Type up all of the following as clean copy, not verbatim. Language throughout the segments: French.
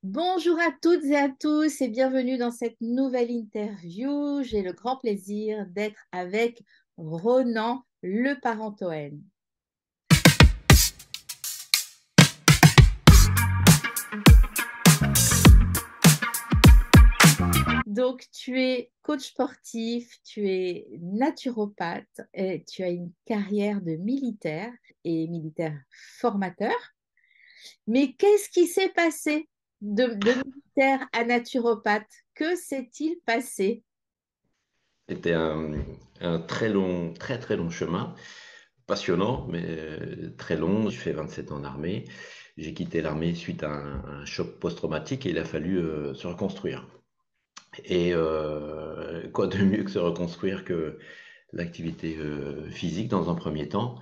Bonjour à toutes et à tous et bienvenue dans cette nouvelle interview. J'ai le grand plaisir d'être avec Ronan Le Parentoen. Donc, tu es coach sportif, tu es naturopathe et tu as une carrière de militaire et militaire formateur. Mais qu'est-ce qui s'est passé de militaire à naturopathe? Que s'est-il passé? C'était un très très long chemin, passionnant, mais très long. J'ai fait 27 ans d'armée. J'ai quitté l'armée suite à un choc post-traumatique et il a fallu se reconstruire. Et quoi de mieux que se reconstruire que l'activité physique dans un premier temps.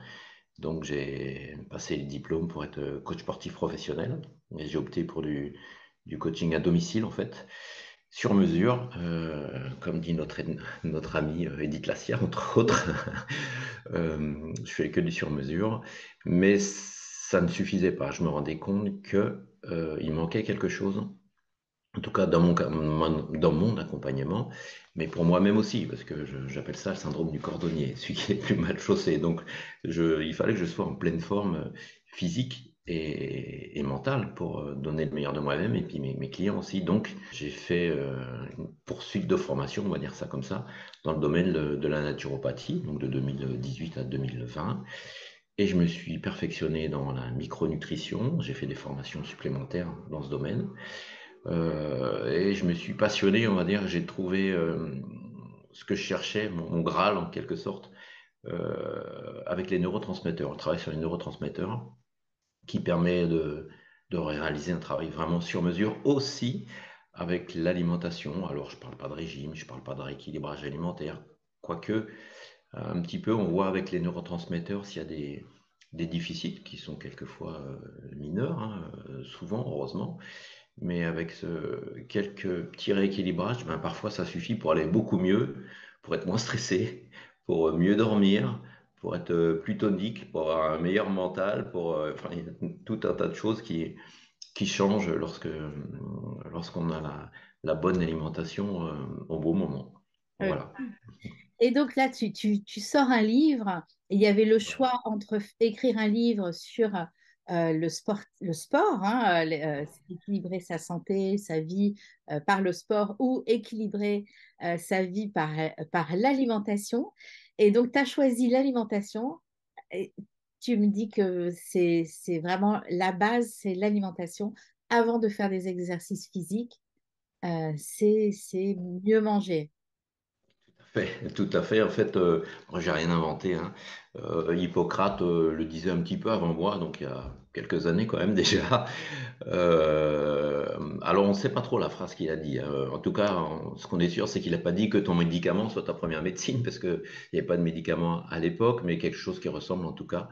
Donc j'ai passé le diplôme pour être coach sportif professionnel et j'ai opté pour du coaching à domicile en fait, sur mesure, comme dit notre ami Edith Lassière, entre autres. Je fais que du sur mesure, mais ça ne suffisait pas. Je me rendais compte que il manquait quelque chose, en tout cas dans mon accompagnement, mais pour moi-même aussi, parce que j'appelle ça le syndrome du cordonnier, celui qui est plus mal chaussé. Donc il fallait que je sois en pleine forme physique et mentale pour donner le meilleur de moi-même et puis mes clients aussi. Donc j'ai fait une poursuite de formation, on va dire ça comme ça, dans le domaine de la naturopathie, donc de 2018 à 2020. Et je me suis perfectionné dans la micronutrition. J'ai fait des formations supplémentaires dans ce domaine. Et je me suis passionné, on va dire, j'ai trouvé ce que je cherchais, mon Graal en quelque sorte, avec les neurotransmetteurs. On travaille sur les neurotransmetteurs qui permet de réaliser un travail vraiment sur mesure aussi avec l'alimentation. Alors je ne parle pas de régime, je ne parle pas de rééquilibrage alimentaire, quoique un petit peu on voit avec les neurotransmetteurs s'il y a des déficits qui sont quelquefois mineurs, hein, souvent heureusement, mais avec quelques petits rééquilibrages, ben parfois ça suffit pour aller beaucoup mieux, pour être moins stressé, pour mieux dormir, pour être plus tonique, pour avoir un meilleur mental, enfin, il y a tout un tas de choses qui changent lorsqu'on a la bonne alimentation au bon moment. Euh, Voilà. Et donc là, tu sors un livre. Et il y avait le choix entre écrire un livre sur le sport, hein, équilibrer sa santé, sa vie par le sport ou équilibrer sa vie par l'alimentation. Et donc, tu as choisi l'alimentation. Et tu me dis que c'est vraiment la base, c'est l'alimentation. Avant de faire des exercices physiques, c'est mieux manger. Tout à fait. En fait, moi, j'ai rien inventé, hein. Hippocrate le disait un petit peu avant moi, donc il y a quelques années quand même déjà. Alors, on ne sait pas trop la phrase qu'il a dit, hein. En tout cas, ce qu'on est sûr, c'est qu'il n'a pas dit que ton médicament soit ta première médecine, parce qu'il n'y avait pas de médicament à l'époque, mais quelque chose qui ressemble en tout cas,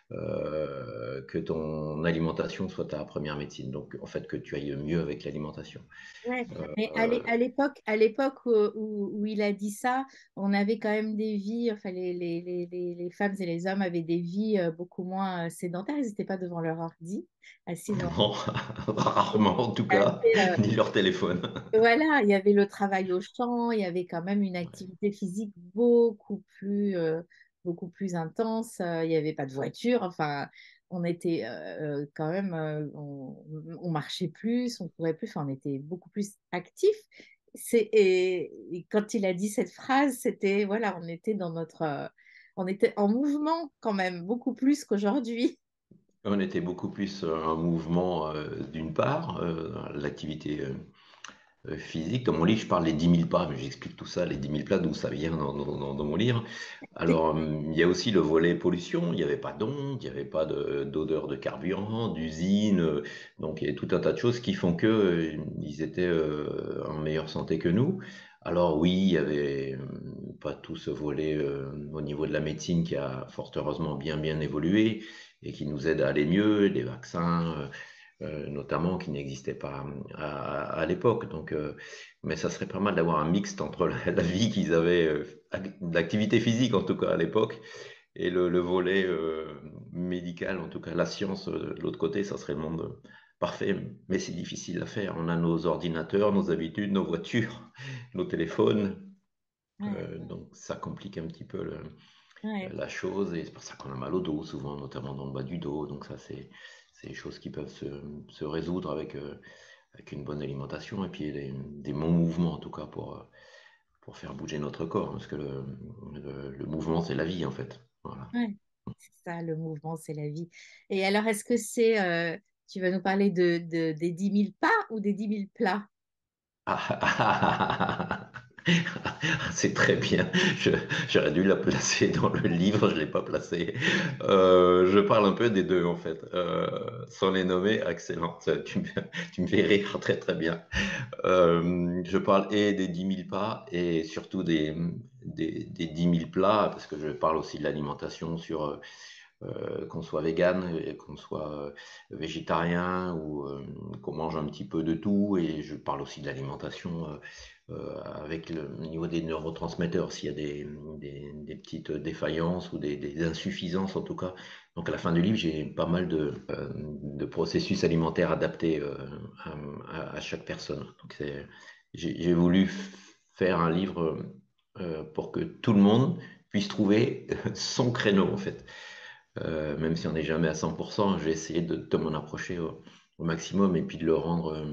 que ton alimentation soit ta première médecine. Donc, en fait, que tu ailles mieux avec l'alimentation. Ouais, mais Euh, à l'époque où il a dit ça, on avait quand même des vies, enfin les femmes et les hommes avaient des vies beaucoup moins sédentaires, ils n'étaient pas devant leur ordi, assis devant. non, rarement en tout cas, ni leur téléphone. Voilà, il y avait le travail au champ, il y avait quand même une activité physique beaucoup plus intense. Il n'y avait pas de voiture. Enfin, on était quand même, on marchait plus, on courait plus. Enfin, on était beaucoup plus actifs. Et quand il a dit cette phrase, c'était voilà, on était en mouvement quand même beaucoup plus qu'aujourd'hui. On était beaucoup plus en mouvement d'une part, l'activité physique. Dans mon livre, je parle des 10 000 pas, mais j'explique tout ça, les 10 000 pas, d'où ça vient dans mon livre. Alors, il y a aussi le volet pollution, il n'y avait pas d'ondes, il n'y avait pas d'odeur de carburant, d'usine, donc il y a tout un tas de choses qui font que ils étaient en meilleure santé que nous. Alors oui, il y avait pas tout ce volet au niveau de la médecine qui a fort heureusement bien évolué et qui nous aide à aller mieux, les vaccins, notamment qui n'existaient pas à l'époque. Donc, mais ça serait pas mal d'avoir un mixte entre la vie qu'ils avaient, l'activité physique en tout cas à l'époque, et le volet médical, en tout cas la science de l'autre côté, ça serait le monde parfait, mais c'est difficile à faire. On a nos ordinateurs, nos habitudes, nos voitures, nos téléphones. Ouais, Donc ça complique un petit peu ouais, la chose et c'est pour ça qu'on a mal au dos souvent, notamment dans le bas du dos. Donc ça, c'est des choses qui peuvent se résoudre avec une bonne alimentation et puis des bons mouvements en tout cas pour faire bouger notre corps. Parce que le mouvement, c'est la vie en fait. Voilà. ouais. C'est ça, le mouvement, c'est la vie. Et alors, est-ce que tu vas nous parler des 10 000 pas ou des 10 000 plats? Ah, c'est très bien. J'aurais dû la placer dans le livre, je ne l'ai pas placé. Je parle un peu des deux en fait. Sans les nommer, excellent. Tu me fais rire très très bien. Je parle et des 10 000 pas et surtout des 10 000 plats, parce que je parle aussi de l'alimentation sur qu'on soit vegan, et qu'on soit végétarien ou qu'on mange un petit peu de tout. Et je parle aussi de l'alimentation avec le niveau des neurotransmetteurs, s'il y a des petites défaillances ou des insuffisances en tout cas. Donc à la fin du livre, j'ai pas mal de processus alimentaires adaptés à chaque personne. Donc j'ai voulu faire un livre pour que tout le monde puisse trouver son créneau en fait. Même si on n'est jamais à 100%, j'ai essayé de m'en approcher au maximum et puis de le rendre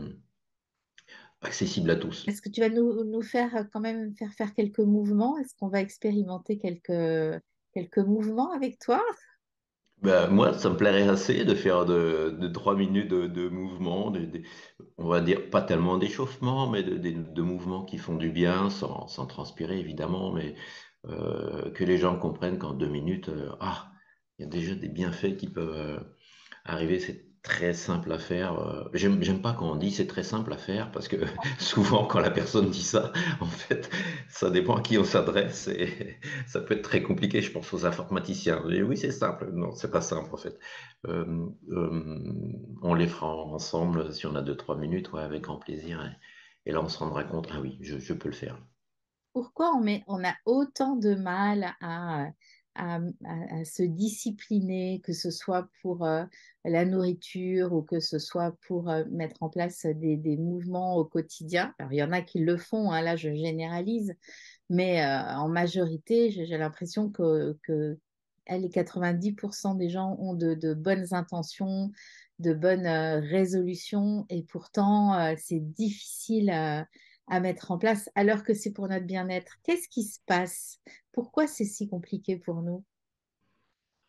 accessible à tous. Est-ce que tu vas nous faire quand même faire quelques mouvements? Est-ce qu'on va expérimenter quelques mouvements avec toi? Ben, moi, ça me plairait assez de faire de 3 minutes de mouvement, on va dire pas tellement d'échauffement, mais de mouvements qui font du bien, sans transpirer évidemment, mais que les gens comprennent qu'en 2 minutes, il y a déjà des bienfaits qui peuvent arriver, c'est très simple à faire. J'aime pas quand on dit c'est très simple à faire parce que souvent quand la personne dit ça, en fait, ça dépend à qui on s'adresse et ça peut être très compliqué, je pense aux informaticiens. Et oui, c'est simple. Non, c'est pas simple en fait. On les fera ensemble si on a 2, 3 minutes, ouais, avec grand plaisir. Et là, on se rendra compte, ah oui, je peux le faire. Pourquoi on a autant de mal à se discipliner, que ce soit pour la nourriture ou que ce soit pour mettre en place des mouvements au quotidien? Alors, il y en a qui le font, hein, là je généralise, mais en majorité, j'ai l'impression que les 90% des gens ont de bonnes intentions, de bonnes résolutions, et pourtant, c'est difficile à mettre en place alors que c'est pour notre bien-être. Qu'est-ce qui se passe? Pourquoi c'est si compliqué pour nous?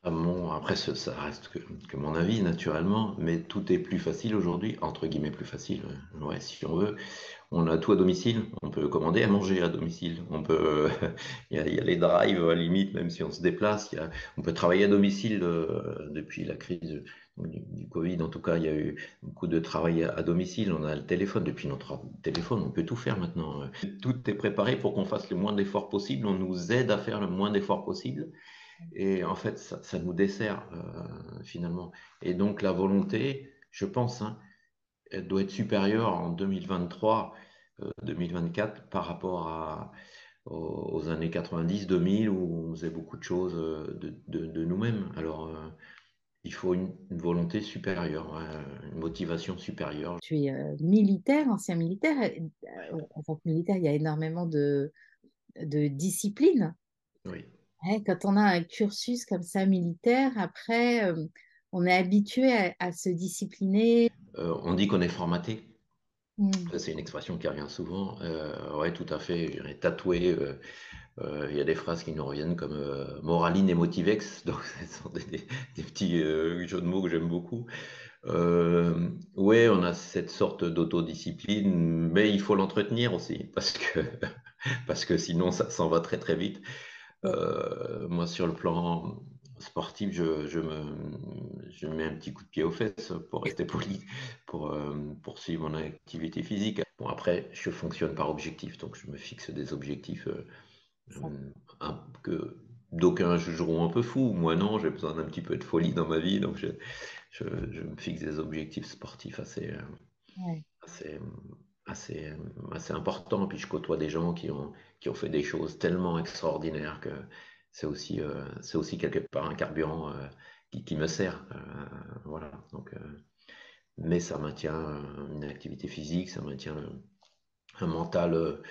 Après, ça reste que mon avis, naturellement, mais tout est plus facile aujourd'hui, entre guillemets plus facile, ouais, si on veut. On a tout à domicile, on peut commander à manger à domicile, il y a les drives à la limite, même si on se déplace, on peut travailler à domicile depuis la crise du Covid. En tout cas, il y a eu beaucoup de travail à domicile. On a le téléphone, depuis notre téléphone, on peut tout faire maintenant. Tout est préparé pour qu'on fasse le moins d'efforts possible. On nous aide à faire le moins d'efforts possible. Et en fait, ça nous dessert finalement. Et donc la volonté, je pense, hein, elle doit être supérieure en 2023, 2024 par rapport aux années 90-2000 où on faisait beaucoup de choses de nous-mêmes. Alors, il faut une volonté supérieure, ouais, une motivation supérieure. Tu es militaire, ancien militaire. En tant que militaire, il y a énormément de discipline. Oui. Ouais, quand on a un cursus comme ça militaire, après, on est habitué à se discipliner. On dit qu'on est formaté. Mm. Ça, c'est une expression qui revient souvent. Ouais, tout à fait. J'irais tatouer. Il y a des phrases qui nous reviennent comme moraline et motivex. Donc, ce sont des petits jeux de mots que j'aime beaucoup. Ouais, on a cette sorte d'autodiscipline, mais il faut l'entretenir aussi, parce que sinon ça s'en va très très vite. Moi, sur le plan sportif, je me mets un petit coup de pied aux fesses pour rester poli, pour poursuivre mon activité physique. Bon, après, je fonctionne par objectif, donc je me fixe des objectifs que d'aucuns jugeront un peu fous. Moi, non, j'ai besoin d'un petit peu de folie dans ma vie, donc je me fixe des objectifs sportifs Ouais. assez, assez, assez importants. Puis je côtoie des gens qui ont fait des choses tellement extraordinaires que c'est aussi quelque part un carburant qui me sert. Voilà. Donc, mais ça maintient une activité physique, ça maintient un mental,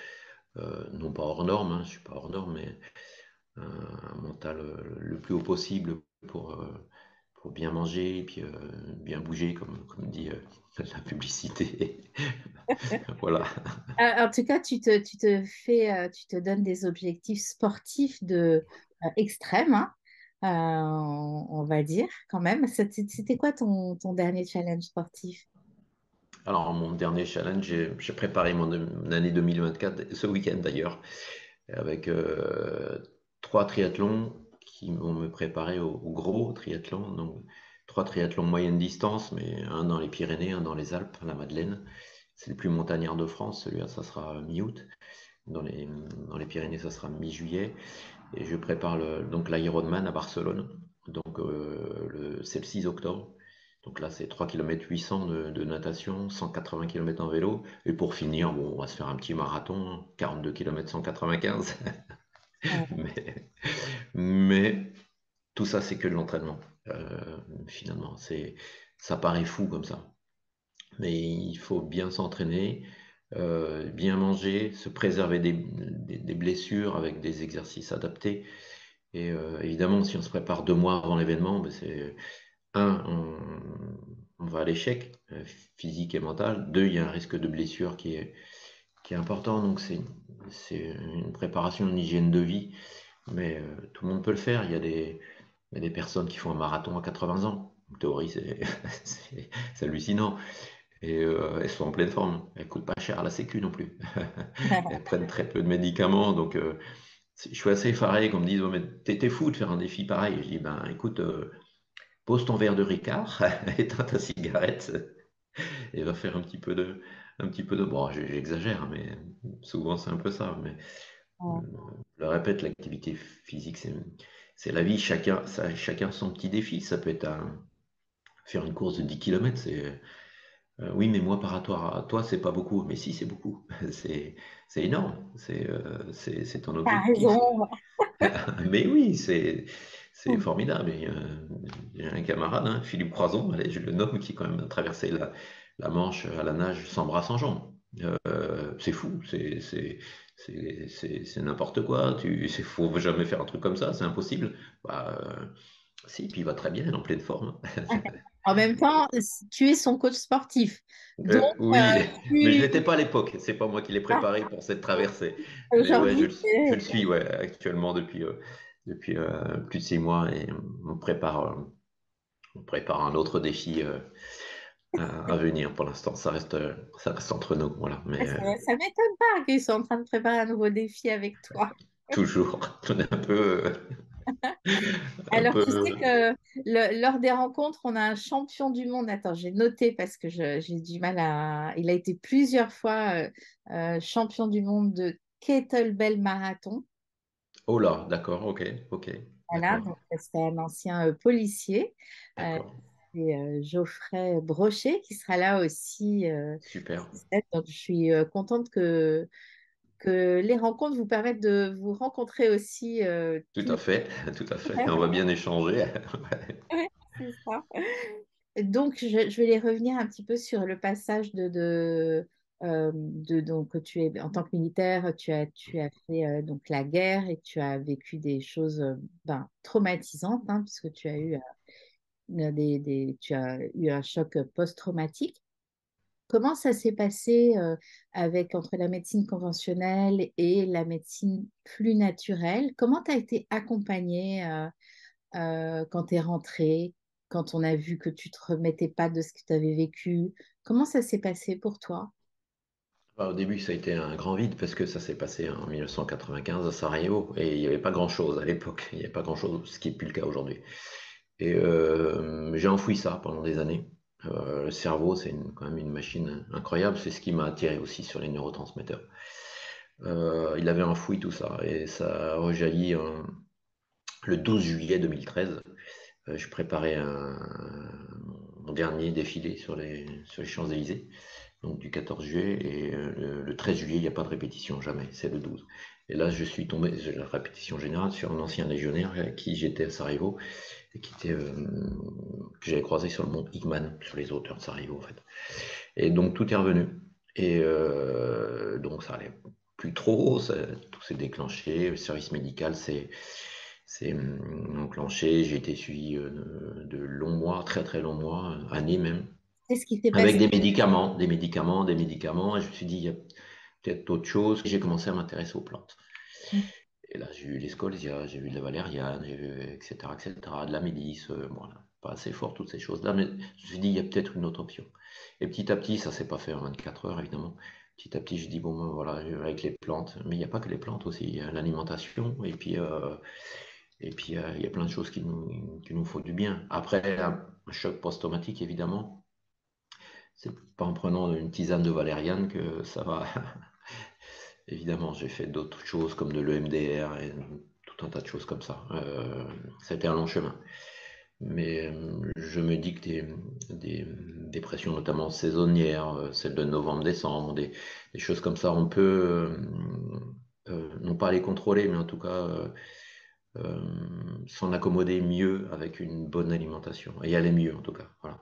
non pas hors norme, hein, je ne suis pas hors norme, mais un mental le plus haut possible pour bien manger et puis bien bouger, comme dit la publicité. Voilà. En tout cas, tu te donnes des objectifs sportifs extrêmes, hein, on va dire quand même. C'était quoi ton dernier challenge sportif? Alors, mon dernier challenge, j'ai préparé mon année 2024, ce week-end d'ailleurs, avec 3 triathlons qui vont me préparer au gros triathlon. Donc, 3 triathlons moyenne distance, mais un dans les Pyrénées, un dans les Alpes, la Madeleine. C'est le plus montagnard de France. Celui-là, ça sera mi-août. Dans les Pyrénées, ça sera mi-juillet. Et je prépare donc l'Ironman à Barcelone. Donc, c'est le 6 octobre. Donc là, c'est 3 km 800 de natation, 180 km en vélo. Et pour finir, bon, on va se faire un petit marathon, 42 km 195. Mais, mais tout ça, c'est que de l'entraînement. Finalement, ça paraît fou comme ça. Mais il faut bien s'entraîner, bien manger, se préserver des blessures avec des exercices adaptés. Et évidemment, si on se prépare 2 mois avant l'événement, ben on va à l'échec physique et mental. Deux, il y a un risque de blessure qui est important. Donc c'est une préparation, une hygiène de vie. Mais tout le monde peut le faire. Il y a des personnes qui font un marathon à 80 ans. En théorie, c'est hallucinant. Et elles sont en pleine forme. Elles coûtent pas cher à la sécu non plus. Elles prennent très peu de médicaments. Donc, je suis assez effaré qu'on me dise, oh, mais t'es fou de faire un défi pareil. Je dis, ben écoute, pose ton verre de Ricard, éteins ta cigarette et va faire un petit peu de. Bon, j'exagère, hein, mais souvent c'est un peu ça. Mais euh, je le répète, l'activité physique, c'est la vie. Chacun son petit défi. Ça peut être faire une course de 10 km. Oui, mais moi, par rapport à toi, c'est pas beaucoup. Mais si, c'est beaucoup. C'est énorme. C'est ton T'as objectif. raison. Mais oui, c'est formidable. Et, j'ai un camarade, hein, Philippe Croison, allez, je le nomme, qui quand même a traversé la Manche à la nage sans bras, sans jambes. C'est fou, c'est n'importe quoi. Il faut jamais faire un truc comme ça, c'est impossible. Bah, si, puis il va très bien, il est en pleine forme. En même temps, tu es son coach sportif. Donc, Oui, mais je tu... l'étais pas à l'époque. C'est pas moi qui l'ai ah, préparé pour cette traversée. Mais ouais, aujourd'hui, je le suis ouais, actuellement depuis plus de 6 mois et on prépare un autre défi à venir. Pour l'instant, ça reste entre nous, voilà. Mais ça m'étonne pas qu'ils soient en train de préparer un nouveau défi avec toi. toujours, on est un Alors, peu. tu sais que lors des rencontres, on a un champion du monde. Attends, j'ai noté parce que j'ai du mal à... Il a été plusieurs fois champion du monde de kettlebell marathon. Oh là, d'accord, ok, ok, Voilà, d'accord, donc c'est un ancien policier. Euh, d'accord, c'est Geoffrey Brochet qui sera là aussi. super. Donc, je suis contente que les rencontres vous permettent de vous rencontrer aussi Tout tous à les... fait, tout à fait. On va bien échanger. Ouais, c'est ça. Donc, je vais les revenir un petit peu sur le passage donc, tu es en tant que militaire, tu as fait donc la guerre et tu as vécu des choses ben, traumatisantes, hein, puisque tu as eu un choc post-traumatique. Comment ça s'est passé entre la médecine conventionnelle et la médecine plus naturelle? Comment tu as été accompagnée quand tu es rentrée, quand on a vu que tu te remettais pas de ce que tu avais vécu? Comment ça s'est passé pour toi? Au début, ça a été un grand vide parce que ça s'est passé en 1995 à Sarajevo et il n'y avait pas grand-chose à l'époque. Il n'y avait pas grand-chose, ce qui n'est plus le cas aujourd'hui. Et j'ai enfoui ça pendant des années. Le cerveau, c'est quand même une machine incroyable. C'est ce qui m'a attiré aussi sur les neurotransmetteurs. Il avait enfoui tout ça et ça a rejailli le 12 juillet 2013. Je préparais mon dernier défilé sur les Champs-Élysées. donc du 14 juillet, et le 13 juillet, il n'y a pas de répétition, jamais, c'est le 12. Et là, je suis tombé, la répétition générale, sur un ancien légionnaire avec qui j'étais à Sarajevo, et que j'avais croisé sur le mont Igman, sur les hauteurs de Sarajevo, en fait. Et donc, tout est revenu. Et donc, ça allait plus trop, tout s'est déclenché, le service médical s'est enclenché, j'ai été suivi de longs mois, très très longs mois, années même, Qu'est-ce qui s'est avec passé? des médicaments, des médicaments, des médicaments, et je me suis dit, il y a peut-être autre chose. J'ai commencé à m'intéresser aux plantes. Et là, j'ai vu les scolzias, j'ai vu de la valériane, j'ai vu, etc., de la mélisse, voilà, pas assez fort, toutes ces choses-là, mais je me suis dit, il y a peut-être une autre option. Et petit à petit, ça s'est pas fait en 24 heures, évidemment. Petit à petit, je dis, bon, ben, voilà, avec les plantes, mais il n'y a pas que les plantes aussi, il y a l'alimentation, et puis il y a plein de choses qui nous font du bien. Après, un choc post-traumatique, évidemment, c'est pas en prenant une tisane de valériane que ça va. Évidemment, j'ai fait d'autres choses comme de l'EMDR et tout un tas de choses comme ça. Ça a été un long chemin. Mais je me dis que des dépressions, notamment saisonnières, celles de novembre-décembre, des choses comme ça, on peut, non pas les contrôler, mais en tout cas euh, s'en accommoder mieux avec une bonne alimentation. Et aller mieux, en tout cas. Voilà.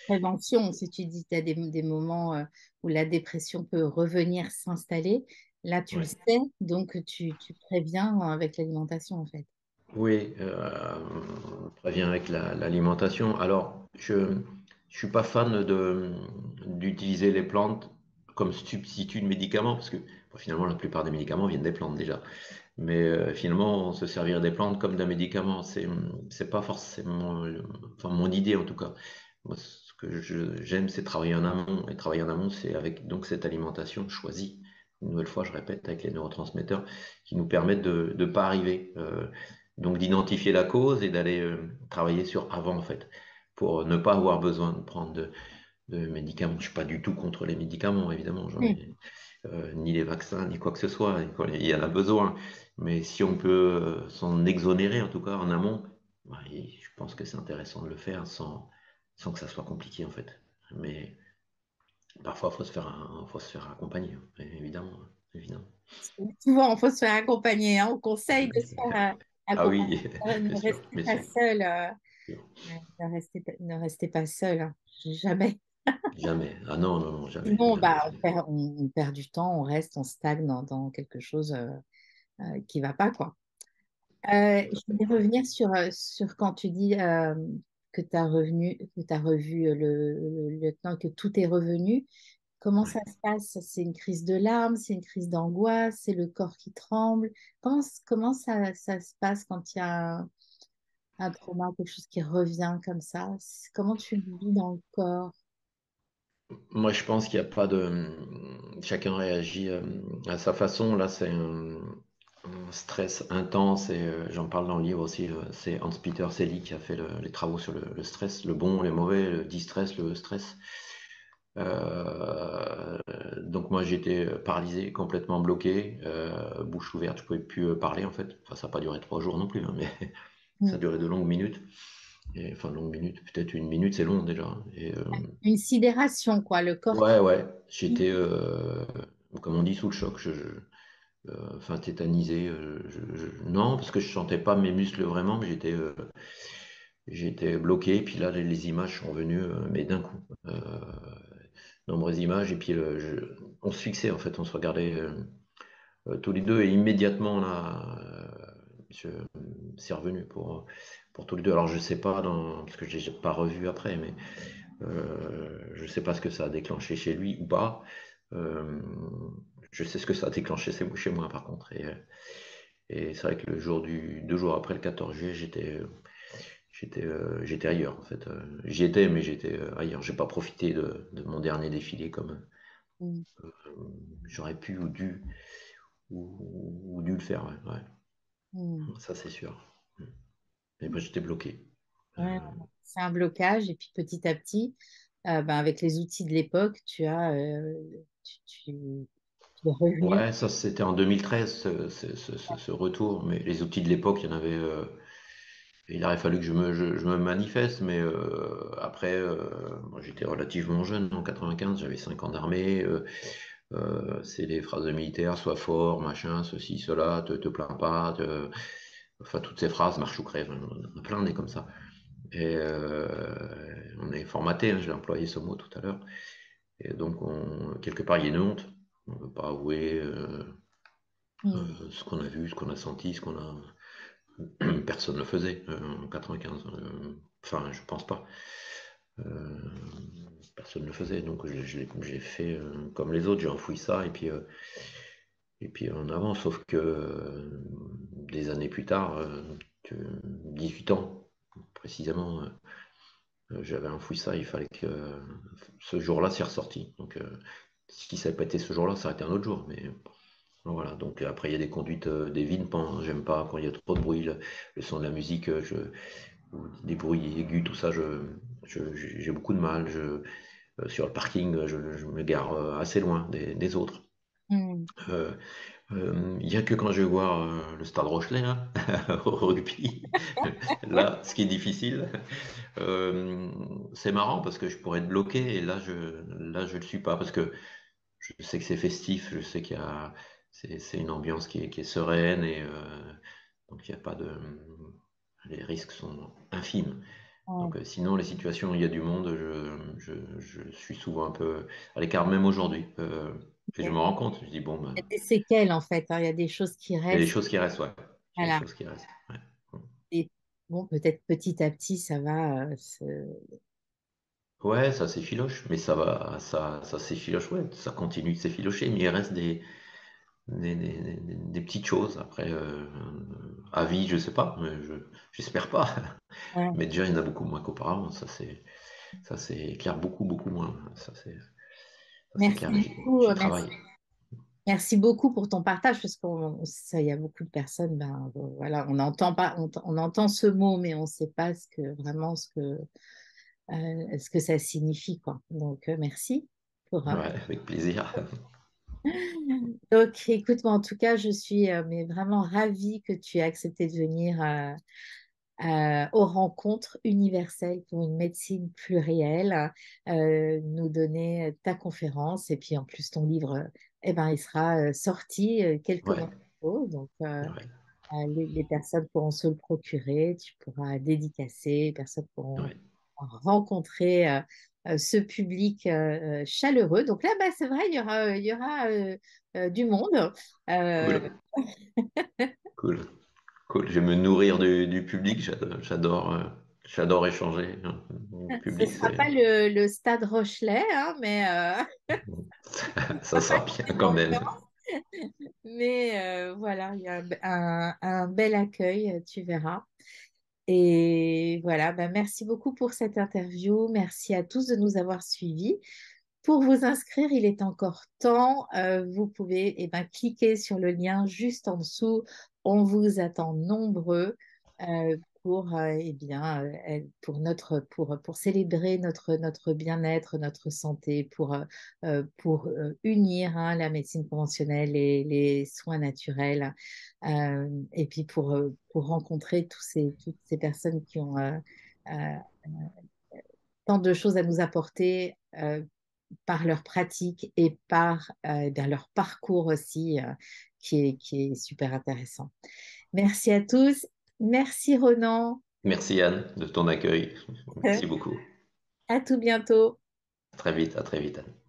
Prévention, si tu dis que tu as des moments où la dépression peut revenir s'installer, là tu le Ouais. sais, donc tu préviens avec l'alimentation en fait. Oui, on prévient avec l'alimentation. Alors, je ne suis pas fan d'utiliser les plantes comme substitut de médicaments, parce que bon, finalement, la plupart des médicaments viennent des plantes déjà. Mais finalement, se servir des plantes comme d'un médicament, c'est pas forcément, enfin, mon idée en tout cas. Moi, ce que j'aime, c'est travailler en amont. Et travailler en amont, c'est avec donc cette alimentation choisie. Une nouvelle fois, je répète, avec les neurotransmetteurs qui nous permettent de ne pas arriver. Donc d'identifier la cause et d'aller travailler sur avant en fait, pour ne pas avoir besoin de prendre de médicaments. Je ne suis pas du tout contre les médicaments, évidemment, Oui. ni les vaccins, ni quoi que ce soit, et quand il y en a besoin. Mais si on peut s'en exonérer, en tout cas en amont, bah, je pense que c'est intéressant de le faire sans que ça soit compliqué en fait. Mais parfois, faut se faire accompagner, hein, évidemment, évidemment. Souvent, il faut se faire accompagner, hein. On conseille de se faire Ah accompagner. oui, bien Ne sûr, restez bien pas sûr. seul. Ne restez pas seul, hein. Jamais. Jamais. Ah non, non, non, jamais, Sinon, jamais. bah, on perd du temps, on reste, on stagne dans quelque chose qui ne va pas, quoi. Je voulais revenir sur quand tu dis que tu as revu le lieutenant, que tout est revenu. Comment ça Ouais. se passe? C'est une crise de larmes, c'est une crise d'angoisse, c'est le corps qui tremble. Comment ça se passe quand il y a un trauma, quelque chose qui revient comme ça? Comment tu le vis dans le corps? Moi, je pense qu'il n'y a pas de. Chacun réagit à sa façon. Là, c'est un stress intense et j'en parle dans le livre aussi. C'est Hans-Peter Selig qui a fait les travaux sur le stress, le bon, les mauvais, le distress, le stress. Euh, donc moi, j'étais paralysé, complètement bloqué, bouche ouverte. Je pouvais plus parler en fait. Enfin, ça n'a pas duré 3 jours non plus, hein, mais ça a Mm. duré de longues minutes. Et, enfin, longues minutes, peut-être une minute, c'est long déjà. Et Une sidération, quoi, le corps qui... ouais, ouais, j'étais, comme on dit, sous le choc, enfin tétanisé. Non, parce que je sentais pas mes muscles vraiment, mais j'étais bloqué. Puis là, les images sont venues, mais d'un coup, nombreuses images. Et puis on se fixait en fait, on se regardait tous les deux, et immédiatement là, c'est revenu pour tous les deux. Alors je sais pas, parce que je l'ai pas revu après, mais je ne sais pas ce que ça a déclenché chez lui ou pas. Euh, je sais ce que ça a déclenché chez moi par contre. Et c'est vrai que 2 jours après le 14 juillet, j'étais ailleurs en fait. J'y étais, mais j'étais ailleurs. J'ai pas profité de mon dernier défilé comme Mm. euh, j'aurais pu ou dû le faire. Ouais, ouais. Mm. Ça c'est sûr. Mais moi j'étais bloqué. Ouais, Euh, c'est un blocage et puis petit à petit, ben, avec les outils de l'époque, tu es revenu. ouais, ça c'était en 2013 ce retour. Mais les outils de l'époque, il y en avait. Il aurait fallu que je me manifeste, mais après, moi j'étais relativement jeune en 95, j'avais 5 ans d'armée. C'est les phrases de militaires, sois fort, machin, ceci, cela, te plains pas. Enfin, toutes ces phrases, marche ou crève, on a plein des comme ça. Et on est formaté, hein, j'ai employé ce mot tout à l'heure. Et donc, quelque part, il y a une honte. On ne veut pas avouer Mm. ce qu'on a vu, ce qu'on a senti, ce qu'on a. Personne ne le faisait en 95. Enfin, je pense pas. Euh, Personne ne le faisait. Donc, j'ai fait comme les autres, j'ai enfoui ça. Et puis en avant, sauf que des années plus tard, 18 ans précisément, j'avais enfoui ça. Il fallait que ce jour-là, c'est ressorti. Donc, si ça n'avait pas été ce jour-là, ça aurait été un autre jour. Mais voilà, donc après il y a des conduites, des vides-pans, hein. J'aime pas quand il y a trop de bruit, le son de la musique, des bruits aigus, tout ça, j'ai beaucoup de mal. Sur le parking, je me gare assez loin des autres. Mm. Euh, Il n'y a que quand je vais voir le Stade Rochelet là, au rugby, là, ce qui est difficile, euh, c'est marrant parce que je pourrais être bloqué et là je le suis pas parce que je sais que c'est festif, je sais c'est une ambiance qui est sereine et donc il n'y a pas de, les risques sont infimes. Ouais. Donc sinon les situations où il y a du monde, je suis souvent un peu à l'écart même aujourd'hui. Et je Ok. me rends compte, je dis bon ben Il y a des séquelles en fait, hein. Il y a des choses qui il y a des restent. choses qui restent, ouais. Il y a des Voilà. choses qui restent. Ouais. Et bon, peut-être petit à petit, ça va Ouais, ça s'effiloche, mais ça va, ça s'effiloche, ouais, ça continue de s'effilocher, mais il reste des petites choses. Après, à vie, je sais pas, mais j'espère pas. ouais. Mais déjà, il y en a beaucoup moins qu'auparavant, ça c'est clair, beaucoup moins. Ça c'est Merci clair, mais beaucoup, j'y merci. travaille. Merci beaucoup pour ton partage, parce ça, il y a beaucoup de personnes, ben, voilà, on n'entend pas, on entend ce mot, mais on ne sait pas vraiment ce que ça signifie, quoi. Donc, merci pour, Ouais, avec plaisir. donc, écoute, moi, en tout cas, je suis mais vraiment ravie que tu aies accepté de venir aux rencontres universelles pour une médecine plurielle, nous donner ta conférence. Et puis, en plus, ton livre, eh ben, il sera sorti quelques Ouais, mois plus tôt. Donc, ouais, les personnes pourront se le procurer, tu pourras dédicacer, les personnes pourront ouais. rencontrer ce public chaleureux. Donc là, bah, c'est vrai, il y aura du monde. Euh, Cool, cool, cool. Je vais me nourrir du public, j'adore échanger, hein. Le ce ne public, sera pas le stade Rochelet, hein, mais ça sera bien quand même. voilà, il y a un bel accueil, tu verras. Et voilà, ben, merci beaucoup pour cette interview. Merci à tous de nous avoir suivis. Pour vous inscrire, il est encore temps. Vous pouvez cliquer sur le lien juste en dessous. On vous attend nombreux pour, pour célébrer notre bien-être, notre santé, pour unir hein, la médecine conventionnelle et les soins naturels, et puis pour rencontrer toutes ces personnes qui ont euh, tant de choses à nous apporter par leur pratique et par leur parcours aussi, qui est super intéressant. Merci à tous. Merci Ronan. Merci Anne de ton accueil. Merci beaucoup. À tout bientôt. À très vite Anne.